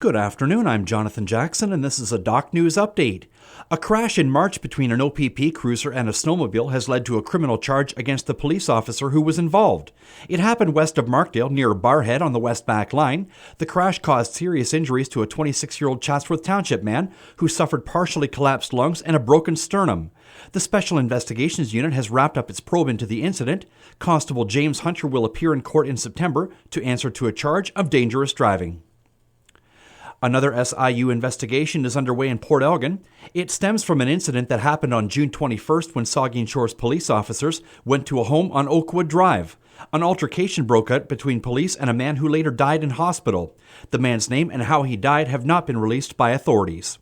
Good afternoon, I'm Jonathan Jackson, and this is a Doc News Update. A crash in March between an OPP cruiser and a snowmobile has led to a criminal charge against the police officer who was involved. It happened west of Markdale, near Barrhead on the West Back Line. The crash caused serious injuries to a 26-year-old Chatsworth Township man who suffered partially collapsed lungs and a broken sternum. The Special Investigations Unit has wrapped up its probe into the incident. Constable James Hunter will appear in court in September to answer to a charge of dangerous driving. Another SIU investigation is underway in Port Elgin. It stems from an incident that happened on June 21st when Saugeen Shores police officers went to a home on Oakwood Drive. An altercation broke out between police and a man who later died in hospital. The man's name and how he died have not been released by authorities.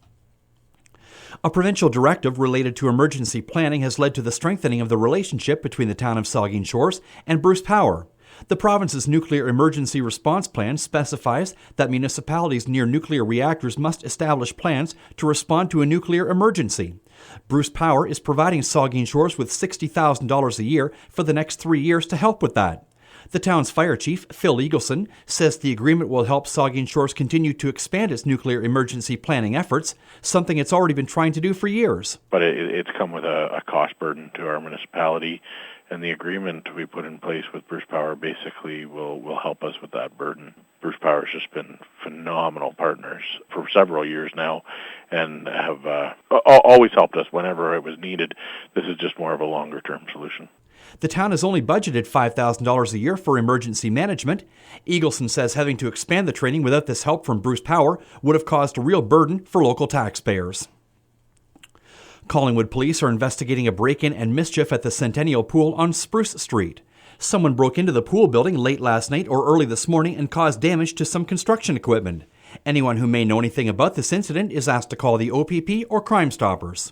A provincial directive related to emergency planning has led to the strengthening of the relationship between the town of Saugeen Shores and Bruce Power. The province's Nuclear Emergency Response Plan specifies that municipalities near nuclear reactors must establish plans to respond to a nuclear emergency. Bruce Power is providing Saugeen Shores with $60,000 a year for the next 3 years to help with that. The town's fire chief, Phil Eagleson, says the agreement will help Saugeen Shores continue to expand its nuclear emergency planning efforts, something it's already been trying to do for years. But it's come with a cost burden to our municipality. And the agreement we put in place with Bruce Power basically will help us with that burden. Bruce Power has just been phenomenal partners for several years now and have always helped us whenever it was needed. This is just more of a longer-term solution. The town has only budgeted $5,000 a year for emergency management. Eagleson says having to expand the training without this help from Bruce Power would have caused a real burden for local taxpayers. Collingwood police are investigating a break-in and mischief at the Centennial Pool on Spruce Street. Someone broke into the pool building late last night or early this morning and caused damage to some construction equipment. Anyone who may know anything about this incident is asked to call the OPP or Crime Stoppers.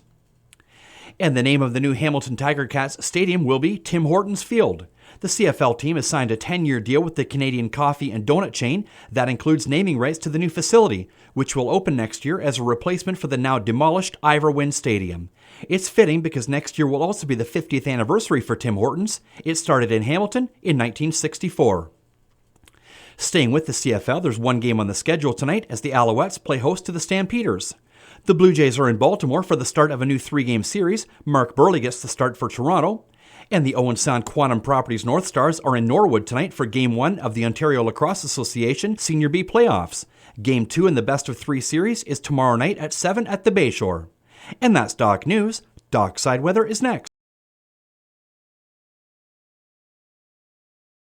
And the name of the new Hamilton Tiger Cats stadium will be Tim Hortons Field. The CFL team has signed a 10-year deal with the Canadian coffee and donut chain that includes naming rights to the new facility, which will open next year as a replacement for the now demolished Ivor Wynne Stadium. It's fitting because next year will also be the 50th anniversary for Tim Hortons. It started in Hamilton in 1964. Staying with the CFL, there's one game on the schedule tonight as the Alouettes play host to the Stampeders. The Blue Jays are in Baltimore for the start of a new 3-game series. Mark Burley gets the start for Toronto. And the Owen Sound Quantum Properties North Stars are in Norwood tonight for Game 1 of the Ontario Lacrosse Association Senior B playoffs. Game 2 in the best-of-3 series is tomorrow night at 7 at the Bayshore. And that's Doc News. Dockside Weather is next.